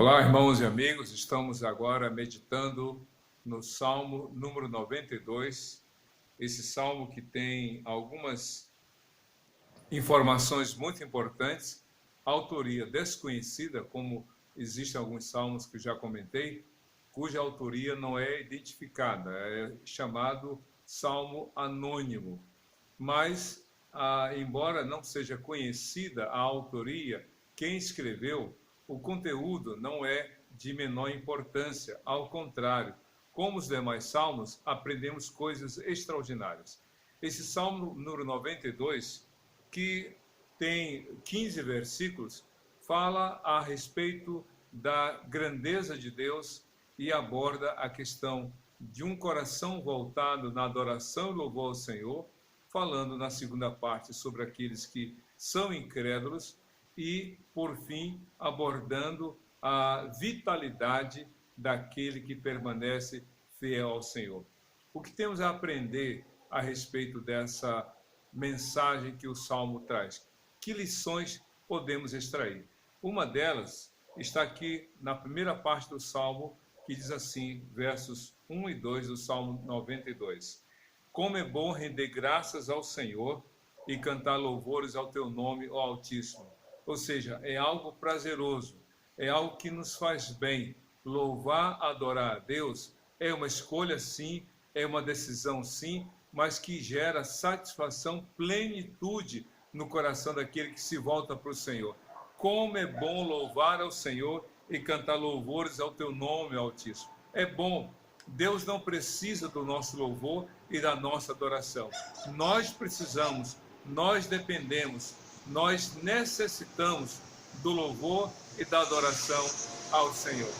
Olá, irmãos e amigos, estamos agora meditando no Salmo número 92, esse salmo que tem algumas informações muito importantes, autoria desconhecida, como existem alguns salmos que eu já comentei, cuja autoria não é identificada, é chamado Salmo Anônimo. Mas, embora não seja conhecida a autoria, quem escreveu, o conteúdo não é de menor importância, ao contrário, como os demais salmos, aprendemos coisas extraordinárias. Esse salmo número 92, que tem 15 versículos, fala a respeito da grandeza de Deus e aborda a questão de um coração voltado na adoração e louvor ao Senhor, falando na segunda parte sobre aqueles que são incrédulos e, por fim, abordando a vitalidade daquele que permanece fiel ao Senhor. O que temos a aprender a respeito dessa mensagem que o Salmo traz? Que lições podemos extrair? Uma delas está aqui na primeira parte do Salmo, que diz assim, versos 1 e 2 do Salmo 92. Como é bom render graças ao Senhor e cantar louvores ao teu nome, ó Altíssimo. Ou seja, é algo prazeroso, é algo que nos faz bem. Louvar, adorar a Deus é uma escolha sim, é uma decisão sim, mas que gera satisfação, plenitude no coração daquele que se volta para o Senhor. Como é bom louvar ao Senhor e cantar louvores ao teu nome, Altíssimo. É bom. Deus não precisa do nosso louvor e da nossa adoração. Nós precisamos, nós dependemos, nós necessitamos do louvor e da adoração ao Senhor.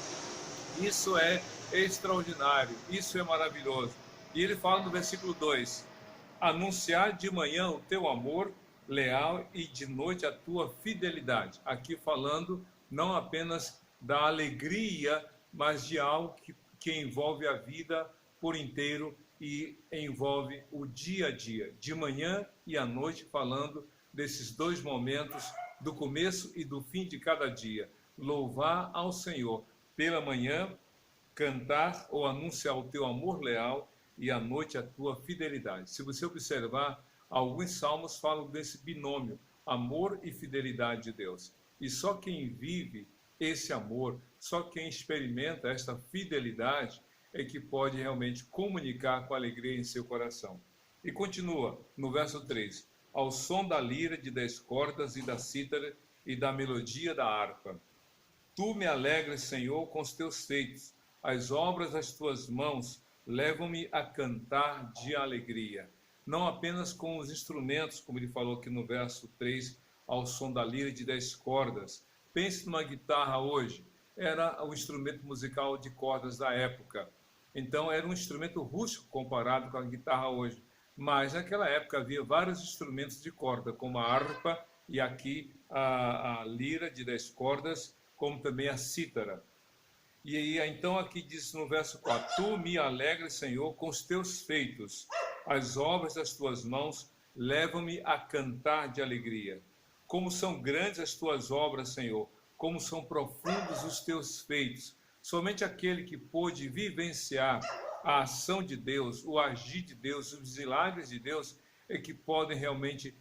Isso é extraordinário, isso é maravilhoso. E ele fala no versículo 2, anunciar de manhã o teu amor leal e de noite a tua fidelidade. Aqui falando não apenas da alegria, mas de algo que envolve a vida por inteiro e envolve o dia a dia, de manhã e à noite, falando desses dois momentos, do começo e do fim de cada dia. Louvar ao Senhor pela manhã, cantar ou anunciar o teu amor leal e à noite a tua fidelidade. Se você observar, alguns salmos falam desse binômio, amor e fidelidade de Deus. E só quem vive esse amor, só quem experimenta esta fidelidade é que pode realmente comunicar com alegria em seu coração. E continua no verso 3, ao som da lira de 10 cordas e da cítara e da melodia da harpa. Tu me alegras, Senhor, com os teus feitos, as obras das tuas mãos levam-me a cantar de alegria. Não apenas com os instrumentos, como ele falou aqui no verso 3, ao som da lira de 10 cordas. Pense numa guitarra hoje, era o instrumento musical de cordas da época. Então era um instrumento rústico comparado com a guitarra hoje. Mas naquela época havia vários instrumentos de corda, como a harpa e aqui a lira de 10 cordas, como também a cítara. E aí, então aqui diz no verso 4, tu me alegras, Senhor, com os teus feitos, as obras das tuas mãos levam-me a cantar de alegria. Como são grandes as tuas obras, Senhor, como são profundos os teus feitos. Somente aquele que pôde vivenciar a ação de Deus, o agir de Deus, os milagres de Deus, é que podem realmente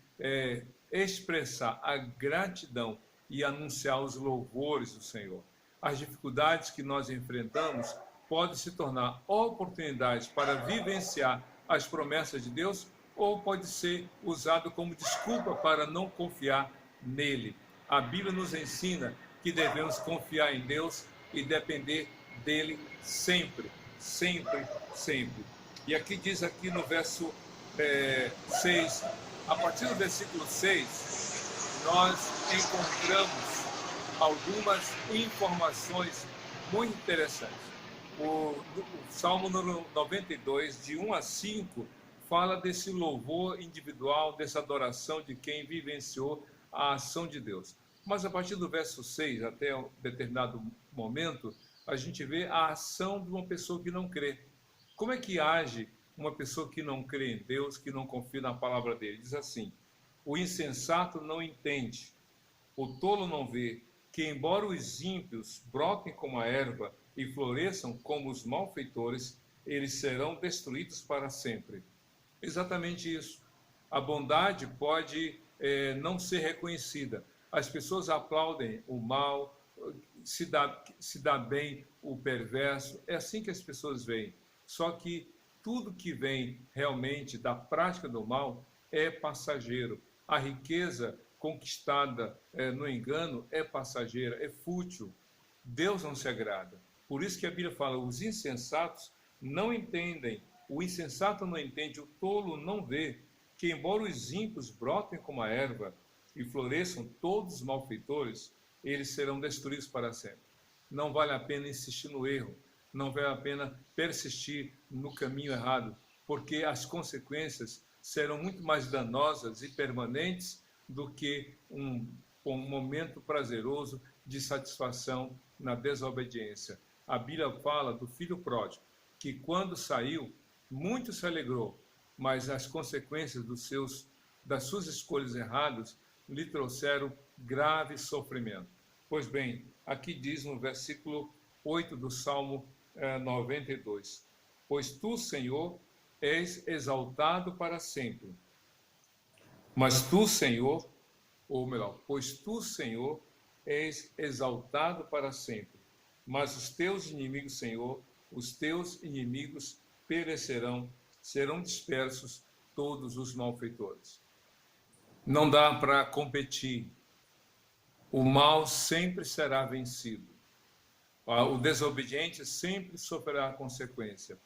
expressar a gratidão e anunciar os louvores do Senhor. As dificuldades que nós enfrentamos podem se tornar oportunidades para vivenciar as promessas de Deus ou pode ser usado como desculpa para não confiar nele. A Bíblia nos ensina que devemos confiar em Deus e depender dele sempre, sempre, sempre. E aqui diz aqui no verso 6, a partir do versículo 6, nós encontramos algumas informações muito interessantes. O Salmo número 92, de 1 a 5, fala desse louvor individual, dessa adoração de quem vivenciou a ação de Deus. Mas a partir do verso 6 até um determinado momento, a gente vê a ação de uma pessoa que não crê. Como é que age uma pessoa que não crê em Deus, que não confia na palavra dele? Diz assim, o insensato não entende, o tolo não vê, que, embora os ímpios brotem como a erva e floresçam como os malfeitores, eles serão destruídos para sempre. Exatamente isso. A bondade pode não ser reconhecida. As pessoas aplaudem o mal, se dá bem o perverso. É assim que as pessoas veem. Só que tudo que vem realmente da prática do mal é passageiro. A riqueza conquistada no engano é passageira, é fútil. Deus não se agrada. Por isso que a Bíblia fala, os insensatos não entendem, o insensato não entende, o tolo não vê, que embora os ímpios brotem como a erva e floresçam todos os malfeitores, eles serão destruídos para sempre. Não vale a pena insistir no erro, não vale a pena persistir no caminho errado, porque as consequências serão muito mais danosas e permanentes do que um momento prazeroso de satisfação na desobediência. A Bíblia fala do filho pródigo, que quando saiu, muito se alegrou, mas as consequências das suas escolhas erradas lhe trouxeram grave sofrimento. Pois bem, aqui diz no versículo 8 do Salmo 92, pois tu, Senhor, és exaltado para sempre. Mas tu, Senhor, ou melhor, pois tu, Senhor, és exaltado para sempre. Mas os teus inimigos, Senhor, os teus inimigos perecerão, serão dispersos todos os malfeitores. Não dá para competir. O mal sempre será vencido. O desobediente sempre sofrerá consequência.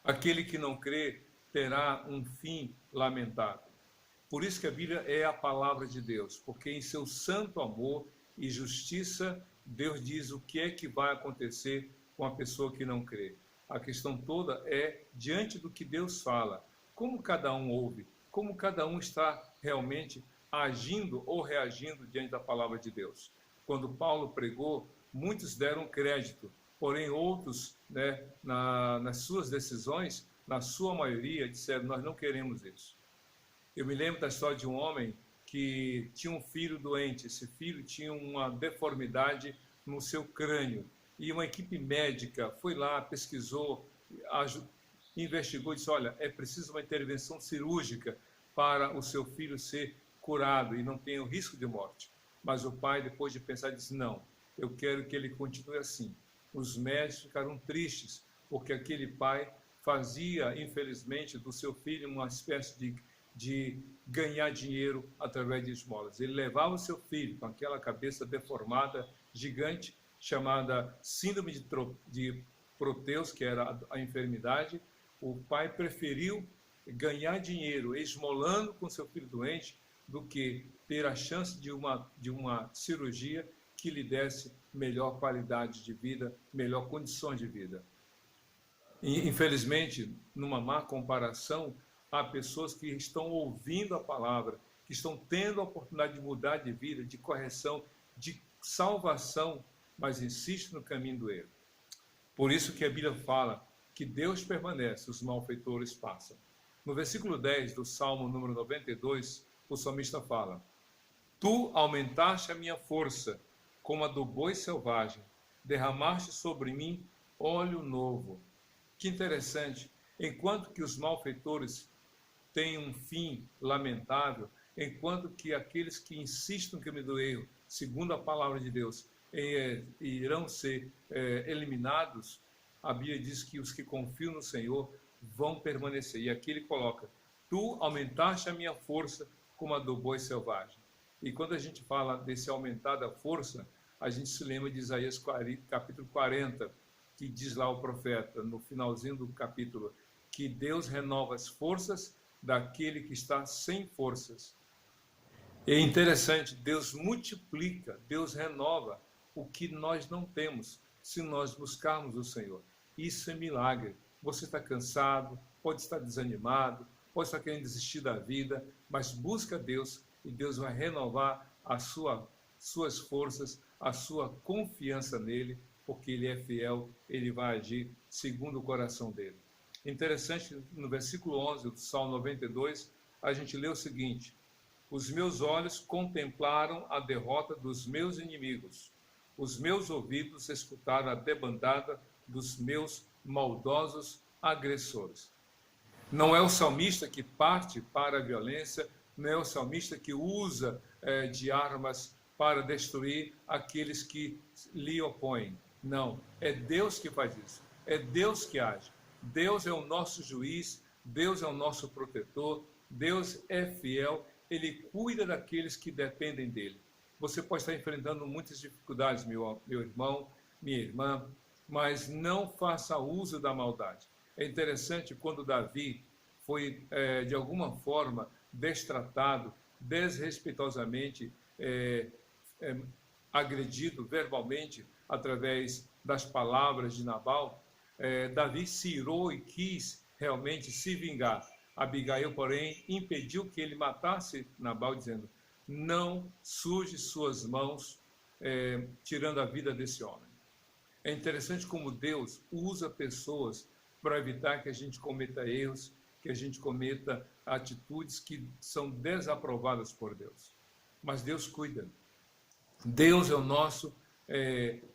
Aquele que não crê terá um fim lamentável. Por isso que a Bíblia é a palavra de Deus, porque em seu santo amor e justiça, Deus diz o que é que vai acontecer com a pessoa que não crê. A questão toda é diante do que Deus fala, como cada um ouve, como cada um está realmente agindo ou reagindo diante da palavra de Deus. Quando Paulo pregou, muitos deram crédito, porém outros, nas suas decisões, na sua maioria, disseram, nós não queremos isso. Eu me lembro da história de um homem que tinha um filho doente. Esse filho tinha uma deformidade no seu crânio. E uma equipe médica foi lá, pesquisou, investigou e disse, olha, é preciso uma intervenção cirúrgica para o seu filho ser curado e não ter o risco de morte. Mas o pai, depois de pensar, disse, não, eu quero que ele continue assim. Os médicos ficaram tristes, porque aquele pai fazia, infelizmente, do seu filho uma espécie de ganhar dinheiro através de esmolas. Ele levava o seu filho com aquela cabeça deformada, gigante, chamada síndrome de Proteus, que era a enfermidade. O pai preferiu ganhar dinheiro esmolando com seu filho doente do que ter a chance de uma cirurgia que lhe desse melhor qualidade de vida, melhor condições de vida. E, infelizmente, numa má comparação, há pessoas que estão ouvindo a palavra, que estão tendo a oportunidade de mudar de vida, de correção, de salvação, mas insistem no caminho do erro. Por isso que a Bíblia fala que Deus permanece, os malfeitores passam. No versículo 10 do Salmo número 92, o salmista fala, tu aumentaste a minha força, como a do boi selvagem, derramaste sobre mim óleo novo. Que interessante, enquanto que os malfeitores têm um fim lamentável, enquanto que aqueles que insistem no caminho do erro, segundo a palavra de Deus, irão ser eliminados, a Bíblia diz que os que confiam no Senhor vão permanecer. E aqui ele coloca, tu aumentaste a minha força como a do boi selvagem. E quando a gente fala desse aumentar da força, a gente se lembra de Isaías capítulo 40, que diz lá o profeta, no finalzinho do capítulo, que Deus renova as forças daquele que está sem forças. É interessante, Deus multiplica, Deus renova o que nós não temos, se nós buscarmos o Senhor. Isso é milagre. Você está cansado, pode estar desanimado, pode estar querendo desistir da vida, mas busca Deus e Deus vai renovar as suas forças, a sua confiança nele, porque ele é fiel, ele vai agir segundo o coração dele. Interessante, no versículo 11 do Salmo 92, a gente lê o seguinte, os meus olhos contemplaram a derrota dos meus inimigos. os meus ouvidos escutaram a debandada dos meus maldosos agressores. Não é o salmista que parte para a violência, não é o salmista que usa de armas para destruir aqueles que lhe opõem. Não, é Deus que faz isso, é Deus que age. Deus é o nosso juiz, Deus é o nosso protetor, Deus é fiel, Ele cuida daqueles que dependem dEle. Você pode estar enfrentando muitas dificuldades, meu irmão, minha irmã, mas não faça uso da maldade. É interessante quando Davi foi, de alguma forma, destratado, desrespeitosamente agredido verbalmente através das palavras de Nabal, Davi se irou e quis realmente se vingar. Abigail, porém, impediu que ele matasse Nabal, dizendo: não suje suas mãos, tirando a vida desse homem. É interessante como Deus usa pessoas para evitar que a gente cometa erros, que a gente cometa atitudes que são desaprovadas por Deus. Mas Deus cuida. Deus é o nosso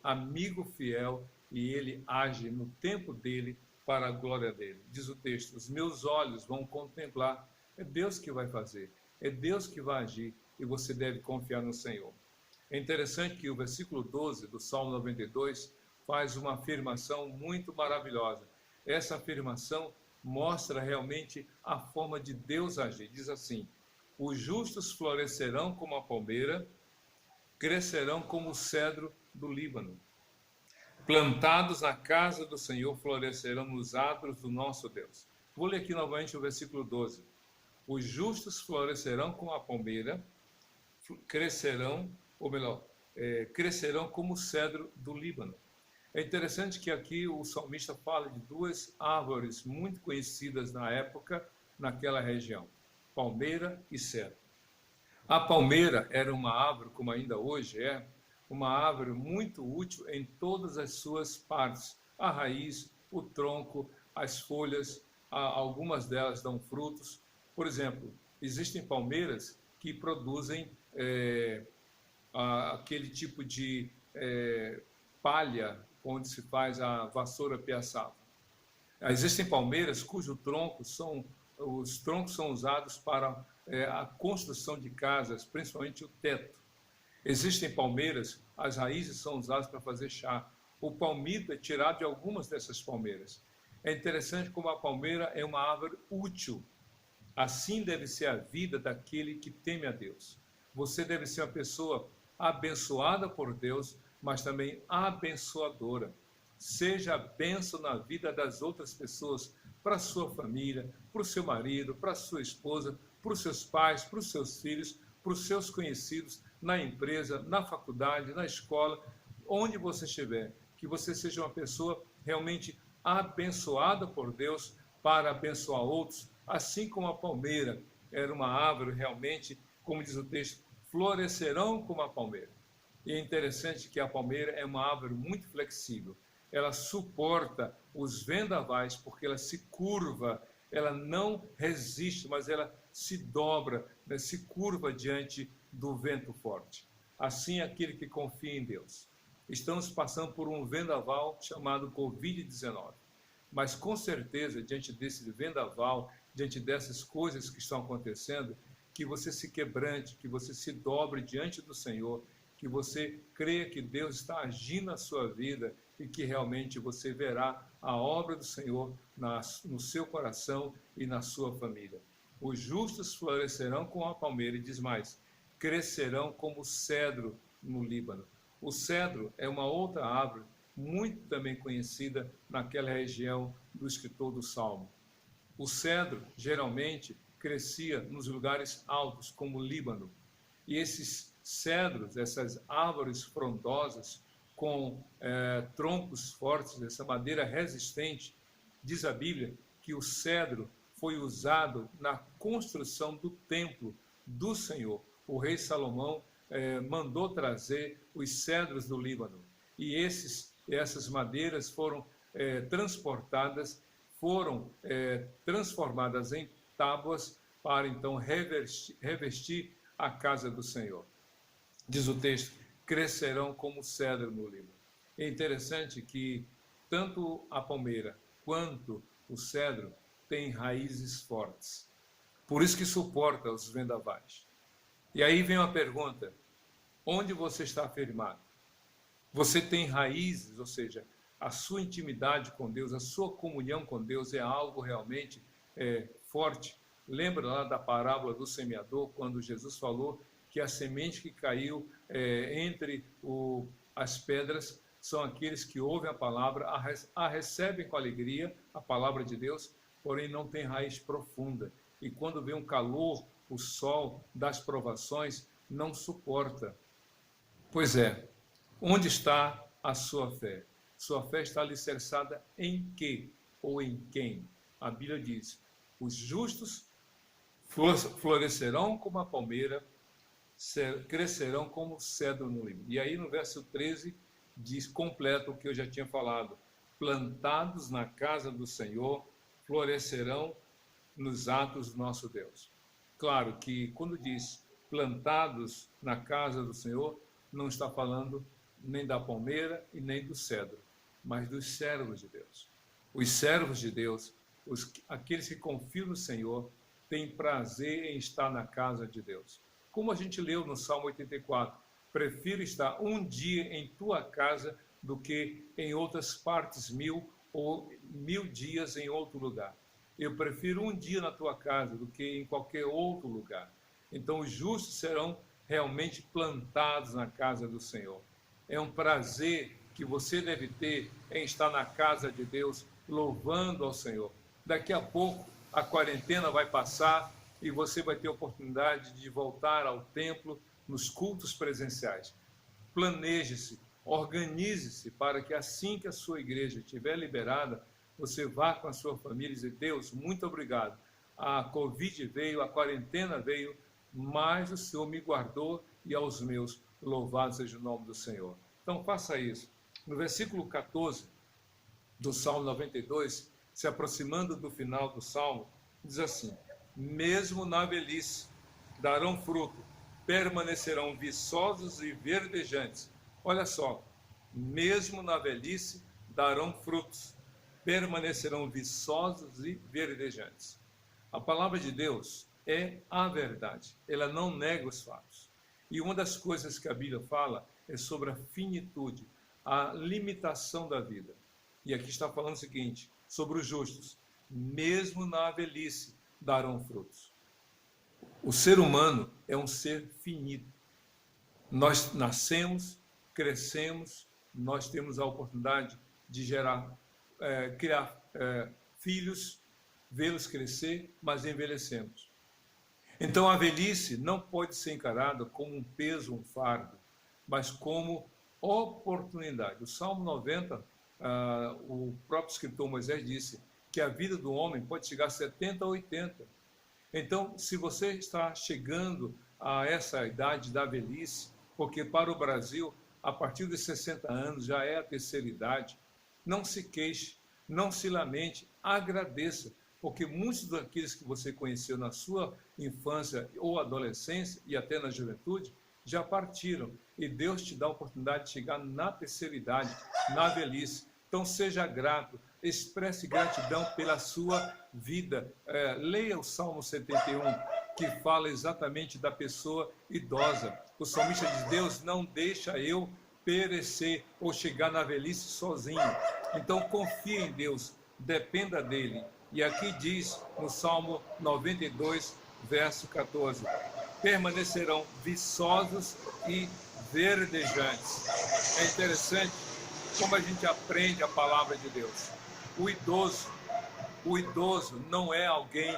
amigo fiel e Ele age no tempo dEle para a glória dEle. Diz o texto: os meus olhos vão contemplar. É Deus que vai fazer, é Deus que vai agir e você deve confiar no Senhor. É interessante que o versículo 12 do Salmo 92 faz uma afirmação muito maravilhosa. Essa afirmação mostra realmente a forma de Deus agir. Diz assim: os justos florescerão como a palmeira, crescerão como o cedro do Líbano. Plantados na casa do Senhor, florescerão nos atos do nosso Deus. Vou ler aqui novamente o versículo 12. Os justos florescerão como a palmeira, crescerão, ou melhor, crescerão como o cedro do Líbano. É interessante que aqui o salmista fala de duas árvores muito conhecidas na época, naquela região: palmeira e cedro. A palmeira era uma árvore, como ainda hoje é, uma árvore muito útil em todas as suas partes. A raiz, o tronco, as folhas, algumas delas dão frutos. Por exemplo, existem palmeiras que produzem aquele tipo de palha onde se faz a vassoura piaçava. Existem palmeiras cujos troncos são usados para a construção de casas, principalmente o teto. Existem palmeiras, as raízes são usadas para fazer chá. O palmito é tirado de algumas dessas palmeiras. É interessante como a palmeira é uma árvore útil. Assim deve ser a vida daquele que teme a Deus. Você deve ser uma pessoa abençoada por Deus, mas também abençoadora. Seja a bênção na vida das outras pessoas, para a sua família, para o seu marido, para a sua esposa, para os seus pais, para os seus filhos, para os seus conhecidos, na empresa, na faculdade, na escola, onde você estiver. Que você seja uma pessoa realmente abençoada por Deus para abençoar outros, assim como a palmeira era uma árvore realmente, como diz o texto, florescerão como a palmeira. E é interessante que a palmeira é uma árvore muito flexível. Ela suporta os vendavais porque ela se curva, ela não resiste, mas ela se dobra, né, se curva diante do vento forte. Assim é aquele que confia em Deus. Estamos passando por um vendaval chamado Covid-19. Mas com certeza, diante desse vendaval, diante dessas coisas que estão acontecendo, que você se quebrante, que você se dobre diante do Senhor, que você creia que Deus está agindo na sua vida e que realmente você verá a obra do Senhor no seu coração e na sua família. Os justos florescerão como a palmeira, e diz mais, crescerão como o cedro no Líbano. O cedro é uma outra árvore muito também conhecida naquela região do escritor do Salmo. O cedro geralmente crescia nos lugares altos, como o Líbano. E esses cedros, essas árvores frondosas, com troncos fortes, essa madeira resistente, diz a Bíblia que o cedro foi usado na construção do templo do Senhor. O rei Salomão mandou trazer os cedros do Líbano. E essas madeiras foram transportadas, foram transformadas em tábuas para então revestir a casa do Senhor. Diz o texto crescerão como cedro no Líbano. É interessante que tanto a palmeira quanto o cedro têm raízes fortes. Por isso que suporta os vendavais. E aí vem uma pergunta: onde você está firmado? Você tem raízes, ou seja, a sua intimidade com Deus, a sua comunhão com Deus é algo realmente forte. Lembra lá da parábola do semeador, quando Jesus falou que a semente que caiu entre as pedras são aqueles que ouvem a palavra, a recebem com alegria, a palavra de Deus, porém não tem raiz profunda. E quando vem um calor, o sol das provações, não suporta. Pois é, onde está a sua fé? Sua fé está alicerçada em quê ou em quem? A Bíblia diz: os justos florescerão como a palmeira, crescerão como o cedro no Líbano. E aí no verso 13 diz, completa o que eu já tinha falado: plantados na casa do Senhor, florescerão nos atos do nosso Deus. Claro que quando diz plantados na casa do Senhor, não está falando nem da palmeira e nem do cedro, mas dos servos de Deus. Os servos de Deus, aqueles que confiam no Senhor, têm prazer em estar na casa de Deus. Como a gente leu no Salmo 84, prefiro estar um dia em tua casa do que em outras partes 1000 ou 1000 dias em outro lugar. Eu prefiro um dia na tua casa do que em qualquer outro lugar. Então os justos serão realmente plantados na casa do Senhor. É um prazer que você deve ter em estar na casa de Deus, louvando ao Senhor. Daqui a pouco a quarentena vai passar e você vai ter a oportunidade de voltar ao templo nos cultos presenciais. Planeje-se, organize-se para que assim que a sua igreja estiver liberada, você vá com a sua família e dizer: Deus, muito obrigado. A Covid veio, a quarentena veio, mas o Senhor me guardou e aos meus, louvado seja o nome do Senhor. Então faça isso. No versículo 14 do Salmo 92, se aproximando do final do Salmo, diz assim: mesmo na velhice darão fruto, permanecerão viçosos e verdejantes. Olha só, mesmo na velhice darão frutos, permanecerão viçosos e verdejantes. A palavra de Deus é a verdade, ela não nega os fatos. E uma das coisas que a Bíblia fala é sobre a finitude, a limitação da vida. E aqui está falando o seguinte, sobre os justos: mesmo na velhice darão frutos. O ser humano é um ser finito. Nós nascemos, crescemos, nós temos a oportunidade de criar filhos, vê-los crescer, mas envelhecemos. Então a velhice não pode ser encarada como um peso, um fardo, mas como oportunidade. O Salmo 90, o próprio escritor Moisés disse que a vida do homem pode chegar a 70 ou 80. Então, se você está chegando a essa idade da velhice, porque para o Brasil, a partir de 60 anos já é a terceira idade, não se queixe, não se lamente, agradeça, porque muitos daqueles que você conheceu na sua infância ou adolescência e até na juventude já partiram, e Deus te dá a oportunidade de chegar na terceira idade, na velhice. Então seja grato, expresse gratidão pela sua vida. Leia o Salmo 71, que fala exatamente da pessoa idosa. O salmista diz: Deus, não deixa eu perecer ou chegar na velhice sozinho. Então confie em Deus, dependa dele. E aqui diz no Salmo 92, verso 14: permanecerão viçosos e verdejantes. É interessante como a gente aprende a palavra de Deus. O idoso não é alguém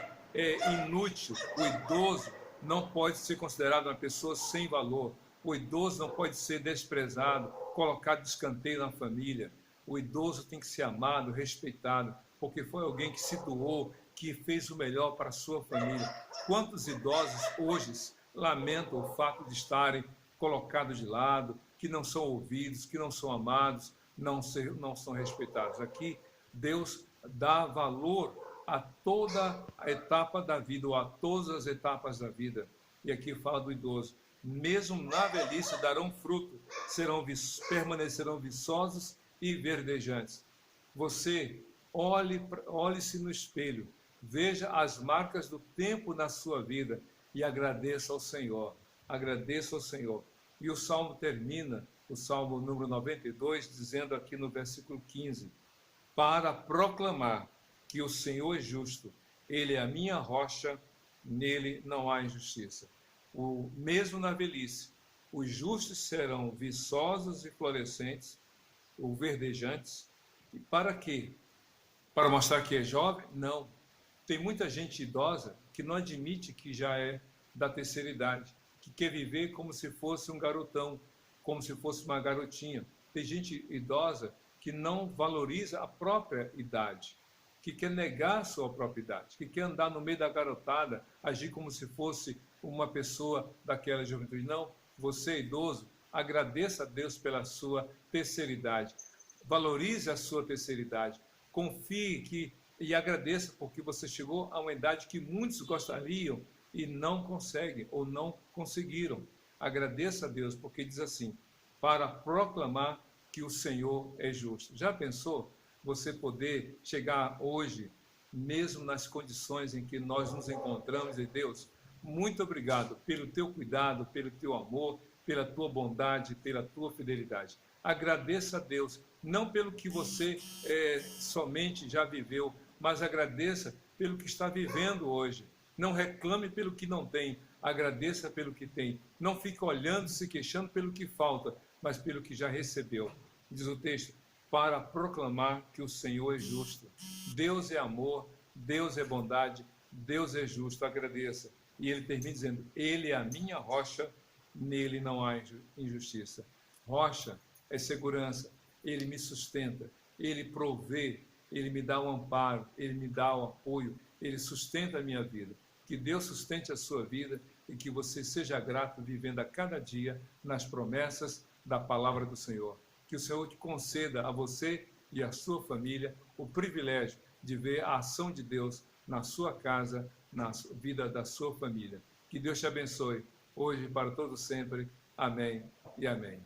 inútil. O idoso não pode ser considerado uma pessoa sem valor. O idoso não pode ser desprezado, colocado de escanteio na família. O idoso tem que ser amado, respeitado, porque foi alguém que se doou, que fez o melhor para a sua família. Quantos idosos hoje lamentam o fato de estarem colocados de lado, que não são ouvidos, que não são amados, não são respeitados. Aqui, Deus dá valor a toda a etapa da vida, ou a todas as etapas da vida. E aqui fala do idoso. mesmo na velhice darão fruto, permanecerão viçosos e verdejantes. Você olhe-se no espelho, veja as marcas do tempo na sua vida e agradeça ao Senhor. Agradeça ao Senhor. E o Salmo termina, o Salmo número 92, dizendo aqui no versículo 15: para proclamar que o Senhor é justo, Ele é a minha rocha, nele não há injustiça. Mesmo na velhice, os justos serão viçosos e florescentes, ou verdejantes. E para quê? Para mostrar que é jovem? Não. Tem muita gente idosa que não admite que já é da terceira idade, que quer viver como se fosse um garotão, como se fosse uma garotinha. Tem gente idosa que não valoriza a própria idade, que quer negar a sua própria idade, que quer andar no meio da garotada, agir como se fosse uma pessoa daquela juventude. Não, você idoso, agradeça a Deus pela sua terceira idade, valorize a sua terceira idade, confie e agradeça porque você chegou a uma idade que muitos gostariam e não conseguem ou não conseguiram. Agradeça a Deus porque diz assim: para proclamar que o Senhor é justo. Já pensou você poder chegar hoje, mesmo nas condições em que nós nos encontramos, e Deus, muito obrigado pelo teu cuidado, pelo teu amor, pela tua bondade, pela tua fidelidade. Agradeça a Deus, não pelo que você somente já viveu, mas agradeça pelo que está vivendo hoje. Não reclame pelo que não tem, agradeça pelo que tem. Não fique olhando, se queixando pelo que falta, mas pelo que já recebeu. Diz o texto: para proclamar que o Senhor é justo. Deus é amor, Deus é bondade, Deus é justo, agradeça. E ele termina dizendo: Ele é a minha rocha, nele não há injustiça. Rocha é segurança, ele me sustenta, ele provê, ele me dá o amparo, ele me dá o apoio, ele sustenta a minha vida. Que Deus sustente a sua vida e que você seja grato vivendo a cada dia nas promessas da palavra do Senhor. Que o Senhor te conceda a você e a sua família o privilégio de ver a ação de Deus na sua casa, na vida da sua família. Que Deus te abençoe, hoje e para todo sempre. Amém e amém.